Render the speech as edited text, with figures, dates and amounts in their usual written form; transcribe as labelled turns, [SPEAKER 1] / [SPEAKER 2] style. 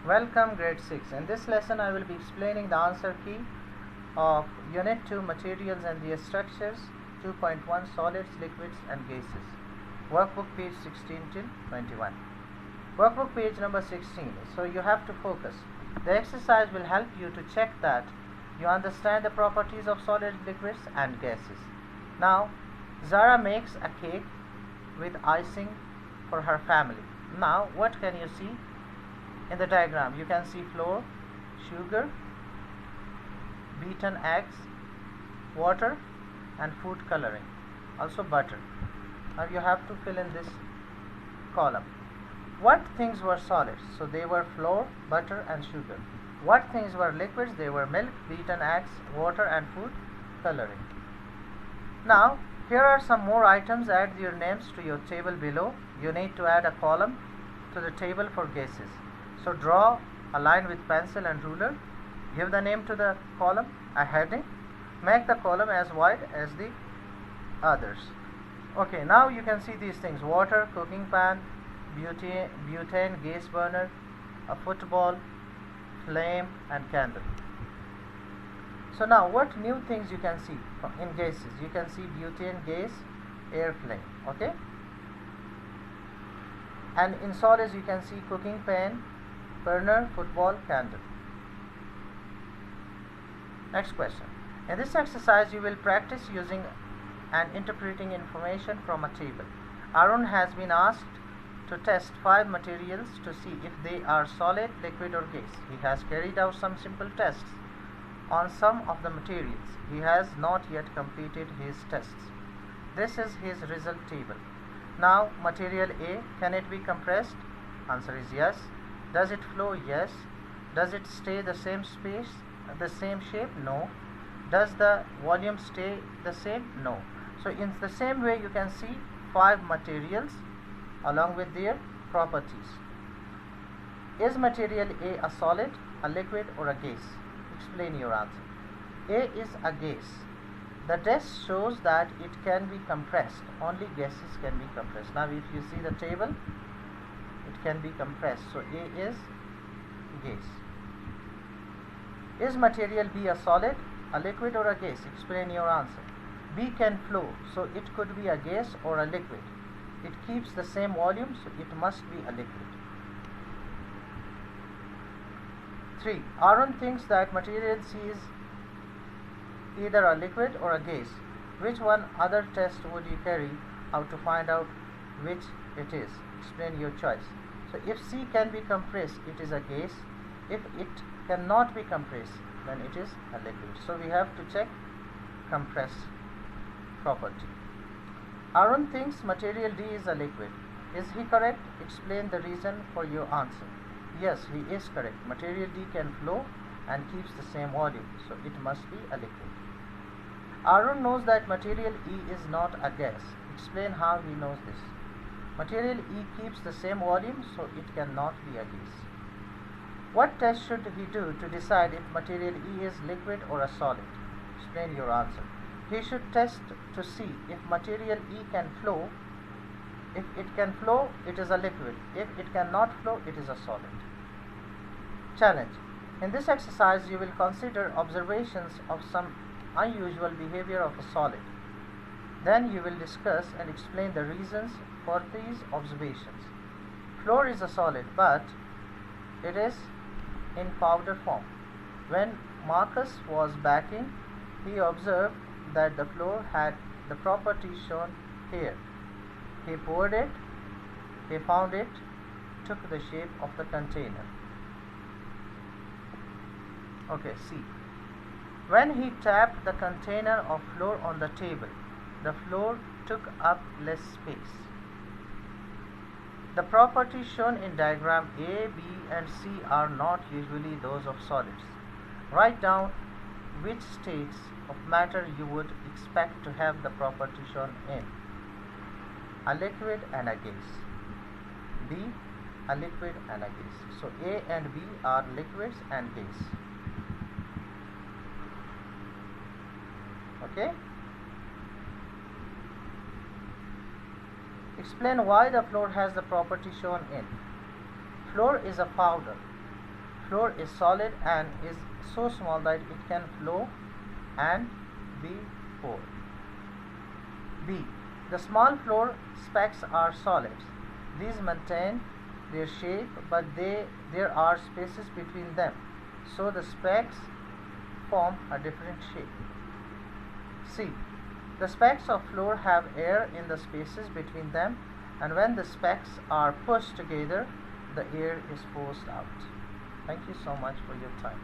[SPEAKER 1] Welcome grade 6. In this lesson I will be explaining the answer key of Unit 2 Materials and their Structures 2.1 Solids, Liquids and Gases. Workbook page 16 till 21. Workbook page number 16. So you have to focus. The exercise will help you to check that you understand the properties of solids, liquids and gases. Now Zara makes a cake with icing for her family. Now what can you see? In the diagram you can see flour, sugar, beaten eggs, water and food coloring, also butter. Now you have to fill in this column. What things were solids? So they were flour, butter and sugar. What things were liquids? They were milk, beaten eggs, water and food coloring. Now here are some more items. Add your names to your table below. You need to add a column to the table for gases. So draw a line with pencil and ruler. Give the name to the column, a heading. Make the column as wide as the others. Okay, now you can see these things: water, cooking pan, butane, gas burner, a football, flame and candle. So now what new things you can see in gases? You can see butane, gas, air, flame. Okay, and in solids you can see cooking pan, burner, football, candle. Next question. In this exercise you will practice using and interpreting information from a table. Arun has been asked to test 5 materials to see if they are solid, liquid or gas. He has carried out some simple tests on some of the materials. He has not yet completed his tests. This is his result table. Now material A, can it be compressed? Answer is yes. Does it flow? Yes. Does it stay the same space, the same shape? No. Does the volume stay the same? No. So in the same way you can see 5 materials along with their properties. Is material A a solid, a liquid or a gas? Explain your answer. A is a gas. The test shows that it can be compressed. Only gases can be compressed. Now if you see the table, it can be compressed. So A is gas. Is material B a solid, a liquid or a gas? Explain your answer. B can flow, so it could be a gas or a liquid. It keeps the same volume, so it must be a liquid. 3. Arun thinks that material C is either a liquid or a gas. Which one other test would you carry out to find out which it is? Explain your choice. So if C can be compressed, it is a gas. If it cannot be compressed, then it is a liquid. So we have to check compress property. Arun thinks material D is a liquid. Is he correct? Explain the reason for your answer. Yes, he is correct. Material D can flow and keeps the same volume, so it must be a liquid. Arun knows that material E is not a gas. Explain how he knows this. Material E keeps the same volume, so it cannot be a gas. What test should he do to decide if material E is liquid or a solid? Explain your answer. He should test to see if material E can flow. If it can flow, it is a liquid. If it cannot flow, it is a solid. Challenge. In this exercise, you will consider observations of some unusual behavior of a solid. Then you will discuss and explain the reasons for these observations. Flour is a solid, but it is in powder form. When Marcus was baking, he observed that the flour had the properties shown here. He poured it, he found it took the shape of the container. Okay, see. When he tapped the container of flour on the table, the flour took up less space. The properties shown in diagram A, B and C are not usually those of solids. Write down which states of matter you would expect to have the property shown in. A liquid and a gas. B, a liquid and a gas. So A and B are liquids and gas. Okay? Explain why the flour has the property shown in. Flour is a powder. floor is solid and is so small that it can flow and be poured. B. The small floor specks are solids. These maintain their shape, but there are spaces between them, so the specks form a different shape. C. The specks of floor have air in the spaces between them, and when the specks are pushed together, the air is forced out. Thank you so much for your time.